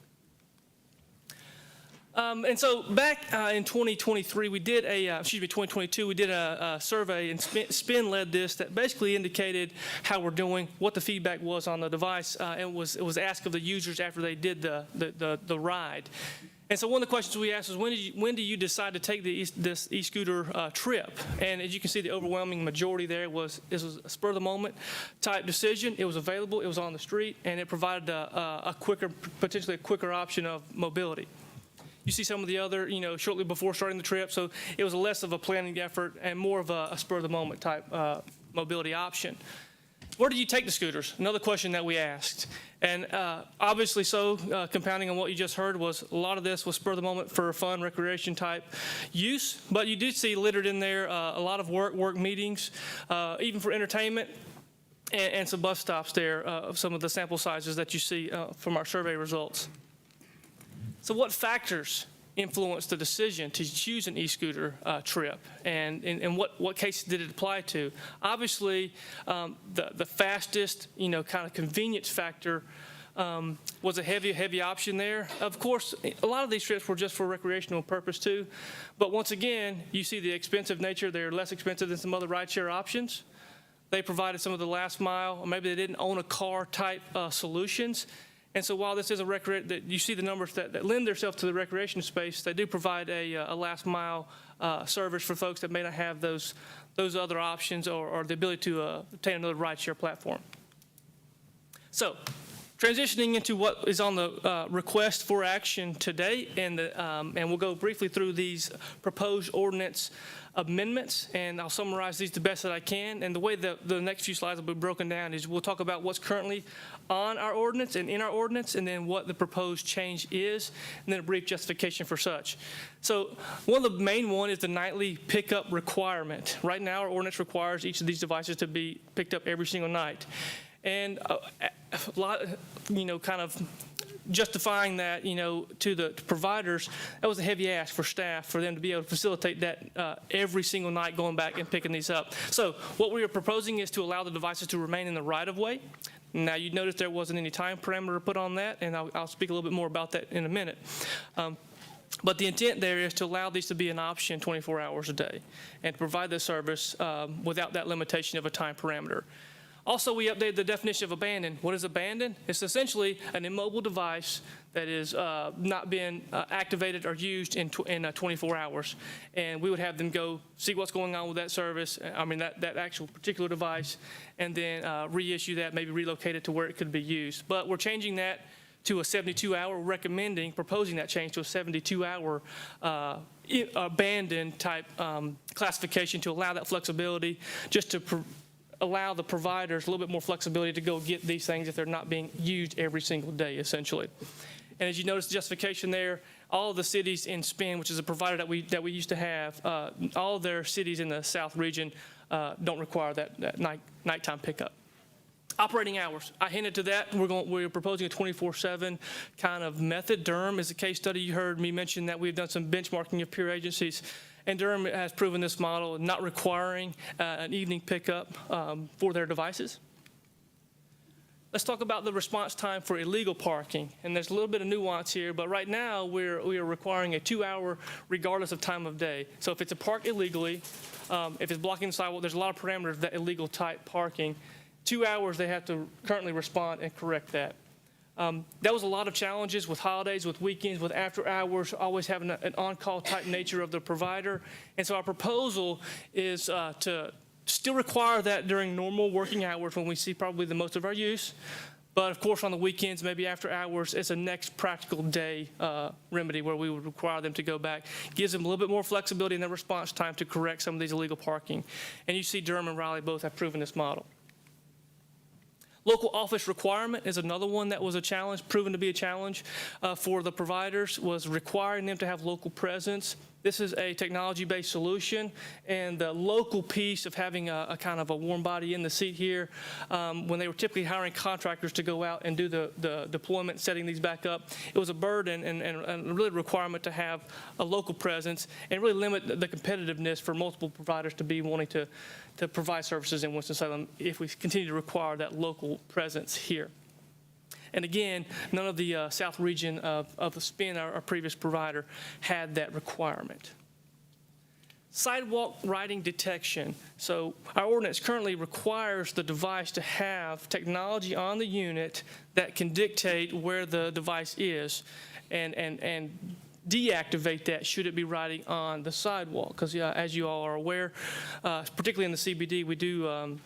And so back in 2023, 2022, we did a survey, and Spin led this, that basically indicated how we're doing, what the feedback was on the device, and it was asked of the users after they did the ride. And so one of the questions we asked was, when do you decide to take this e-scooter trip? And as you can see, the overwhelming majority there was a spur-of-the-moment type decision. It was available, it was on the street, and it provided potentially a quicker option of mobility. You see some of the other, shortly before starting the trip, so it was less of a planning effort and more of a spur-of-the-moment type mobility option. Where do you take the scooters? Another question that we asked. And obviously compounding on what you just heard was a lot of this was spur of the moment for fun, recreation type use. But you do see littered in there a lot of work meetings, even for entertainment, and some bus stops there of some of the sample sizes that you see from our survey results. So what factors influence the decision to choose an e-scooter trip, and what cases did it apply to? Obviously, the fastest, kind of convenience factor was a heavy option there. Of course, a lot of these trips were just for recreational purpose too, but once again, you see the expensive nature. They're less expensive than some other rideshare options. They provided some of the last mile, or maybe they didn't own a car type solutions. And so while this is that you see the numbers that lend themselves to the recreation space, they do provide a last mile service for folks that may not have those other options or the ability to obtain another rideshare platform. So transitioning into what is on the request for action today, and we'll go briefly through these proposed ordinance amendments, and I'll summarize these the best that I can. And the way the next few slides will be broken down is we'll talk about what's currently on our ordinance and in our ordinance, and then what the proposed change is, and then a brief justification for such. So one of the main one is the nightly pickup requirement. Right now, our ordinance requires each of these devices to be picked up every single night. And a lot, kind of justifying that, to the providers, that was a heavy ask for staff for them to be able to facilitate that every single night going back and picking these up. So what we are proposing is to allow the devices to remain in the right-of-way. Now, you notice there wasn't any time parameter put on that, and I'll speak a little bit more about that in a minute. But the intent there is to allow these to be an option 24 hours a day and to provide this service without that limitation of a time parameter. Also, we updated the definition of abandoned. What is abandoned? It's essentially an immobile device that is not been activated or used in 24 hours. And we would have them go see what's going on with that service, that actual particular device, and then reissue that, maybe relocate it to where it could be used. But we're changing that to a 72-hour, proposing that change to a 72-hour abandoned type classification to allow that flexibility, just to allow the providers a little bit more flexibility to go get these things if they're not being used every single day, essentially. And as you notice the justification there, all of the cities in SPIN, which is a provider that we used to have, all of their cities in the South region don't require that nighttime pickup. Operating hours, I hinted to that. We're proposing a 24/7 kind of method. Durham is a case study. You heard me mention that we've done some benchmarking of peer agencies. And Durham has proven this model, not requiring an evening pickup for their devices. Let's talk about the response time for illegal parking. And there's a little bit of nuance here, but right now we are requiring a 2-hour regardless of time of day. So if it's a park illegally, if it's blocking the sidewalk, there's a lot of parameters that illegal type parking. 2 hours they have to currently respond and correct that. That was a lot of challenges with holidays, with weekends, with after hours, always having an on-call type nature of the provider. And so our proposal is to still require that during normal working hours when we see probably the most of our use. But of course, on the weekends, maybe after hours, it's a next practical day remedy where we would require them to go back. Gives them a little bit more flexibility in their response time to correct some of these illegal parking. And you see Durham and Raleigh both have proven this model. Local office requirement is another one that was a challenge, proven to be a challenge for the providers, was requiring them to have local presence. This is a technology-based solution, and the local piece of having a kind of a warm body in the seat here, when they were typically hiring contractors to go out and do the deployment, setting these back up, it was a burden and really a requirement to have a local presence and really limit the competitiveness for multiple providers to be wanting to provide services in Winston-Salem if we continue to require that local presence here. And again, none of the South region of the SPIN, our previous provider, had that requirement. Sidewalk riding detection. So our ordinance currently requires the device to have technology on the unit that can dictate where the device is and deactivate that should it be riding on the sidewalk. Because as you all are aware, particularly in the CBD, we do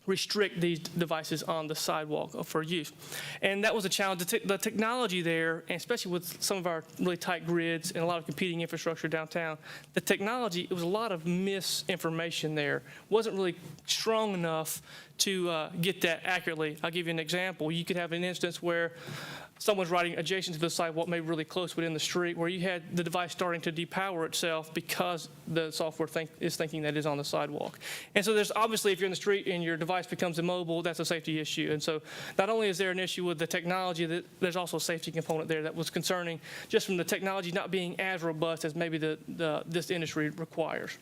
restrict these devices on the sidewalk for use. And that was a challenge. The technology there, and especially with some of our really tight grids and a lot of competing infrastructure downtown, the technology, it was a lot of misinformation there. Wasn't really strong enough to get that accurately. I'll give you an example. You could have an instance where someone's riding adjacent to the sidewalk, maybe really close within the street, where you had the device starting to depower itself because the software is thinking that it's on the sidewalk. And so there's obviously, if you're in the street and your device becomes immobile, that's a safety issue. And so not only is there an issue with the technology, there's also a safety component there that was concerning just from the technology not being as robust as maybe this industry requires.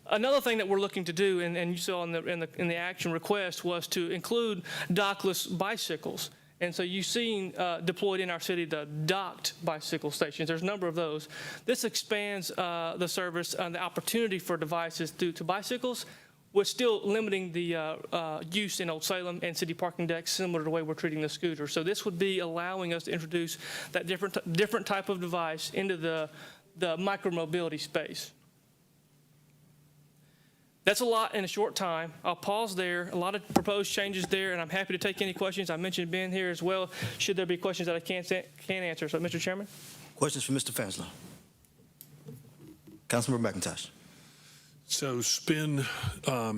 Another thing that we're looking to do, and you saw in the action request, was to include dockless bicycles. And so you've seen deployed in our city the docked bicycle stations. There's a number of those. This expands the service and the opportunity for devices to bicycles, with still limiting the use in Old Salem and city parking decks, similar to the way we're treating the scooter. So this would be allowing us to introduce that different type of device into the micromobility space. That's a lot in a short time. I'll pause there. A lot of proposed changes there, and I'm happy to take any questions. I mentioned Ben here as well, should there be questions that I can't answer. So, Mr. Chairman? Questions for Mr. Fansler? Councilmember McIntosh. So Spin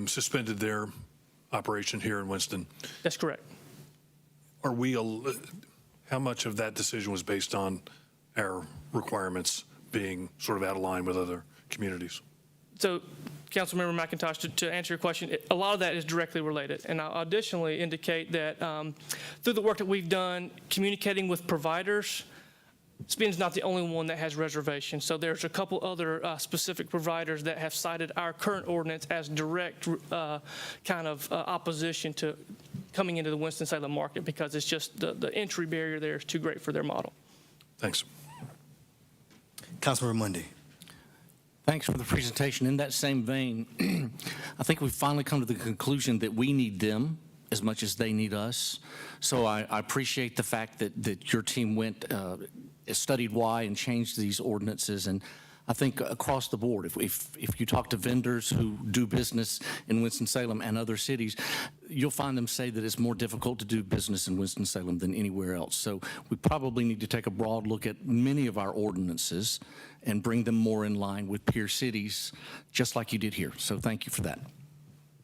suspended their operation here in Winston. That's correct. Are we, how much of that decision was based on our requirements being sort of out of line with other communities? So, Councilmember McIntosh, to answer your question, a lot of that is directly related. And I'll additionally indicate that through the work that we've done communicating with providers, Spin's not the only one that has reservations. So there's a couple other specific providers that have cited our current ordinance as direct opposition to coming into the Winston-Salem market, because it's just the entry barrier there is too great for their model. Thanks. Councilmember Mundy. Thanks for the presentation. In that same vein, I think we've finally come to the conclusion that we need them as much as they need us. So I appreciate the fact that your team went, studied why and changed these ordinances. And I think across the board, if you talk to vendors who do business in Winston-Salem and other cities, you'll find them say that it's more difficult to do business in Winston-Salem than anywhere else. So we probably need to take a broad look at many of our ordinances and bring them more in line with peer cities, just like you did here. So thank you for that.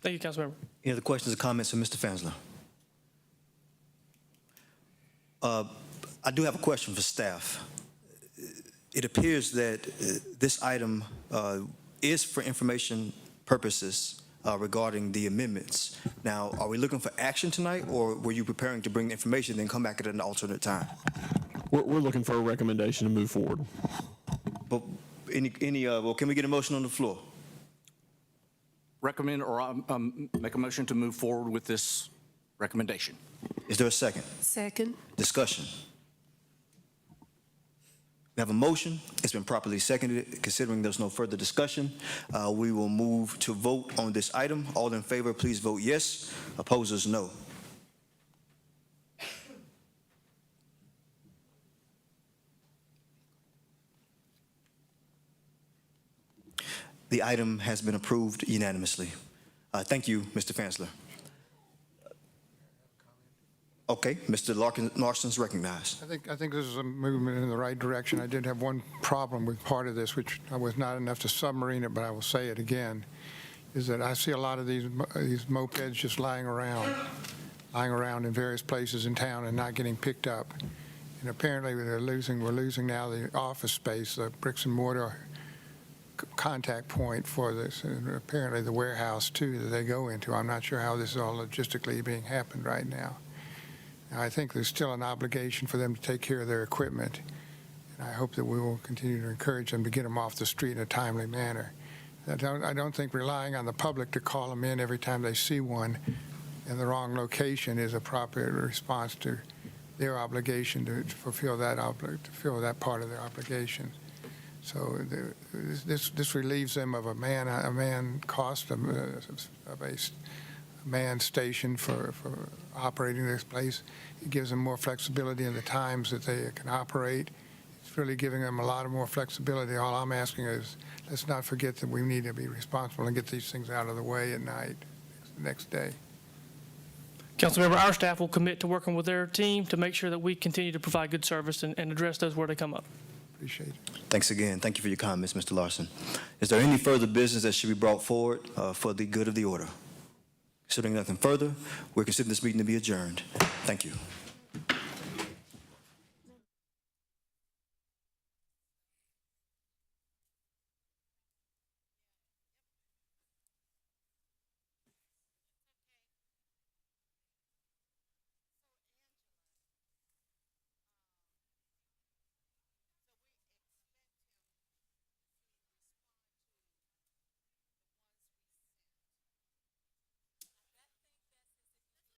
Thank you, Councilmember. Any other questions or comments for Mr. Fansler? I do have a question for staff. It appears that this item is for information purposes regarding the amendments. Now, are we looking for action tonight, or were you preparing to bring the information and then come back at an alternate time? We're looking for a recommendation to move forward. But well, can we get a motion on the floor? Recommend or make a motion to move forward with this recommendation. Is there a second? Second. Discussion. We have a motion. It's been properly seconded. Considering there's no further discussion, we will move to vote on this item. All in favor, please vote yes. Opposers, no. The item has been approved unanimously. Thank you, Mr. Fansler. Okay, Mr. Larson's recognized. I think this is a movement in the right direction. I did have one problem with part of this, which I was not enough to submarine it, but I will say it again, is that I see a lot of these mopeds just lying around in various places in town and not getting picked up. And apparently we're losing now the office space, the bricks and mortar contact point for this, and apparently the warehouse too that they go into. I'm not sure how this is all logistically being happened right now. I think there's still an obligation for them to take care of their equipment, and I hope that we will continue to encourage them to get them off the street in a timely manner. I don't think relying on the public to call them in every time they see one in the wrong location is a proper response to their obligation to fulfill that part of their obligation. So this relieves them of a man cost of a man station for operating this place. It gives them more flexibility in the times that they can operate. It's really giving them a lot of more flexibility. All I'm asking is, let's not forget that we need to be responsible and get these things out of the way at night, the next day. Councilmember, our staff will commit to working with their team to make sure that we continue to provide good service and address those where they come up. Appreciate it. Thanks again. Thank you for your comments, Mr. Larson. Is there any further business that should be brought forward for the good of the order? Considering nothing further, we're considering this meeting to be adjourned. Thank you.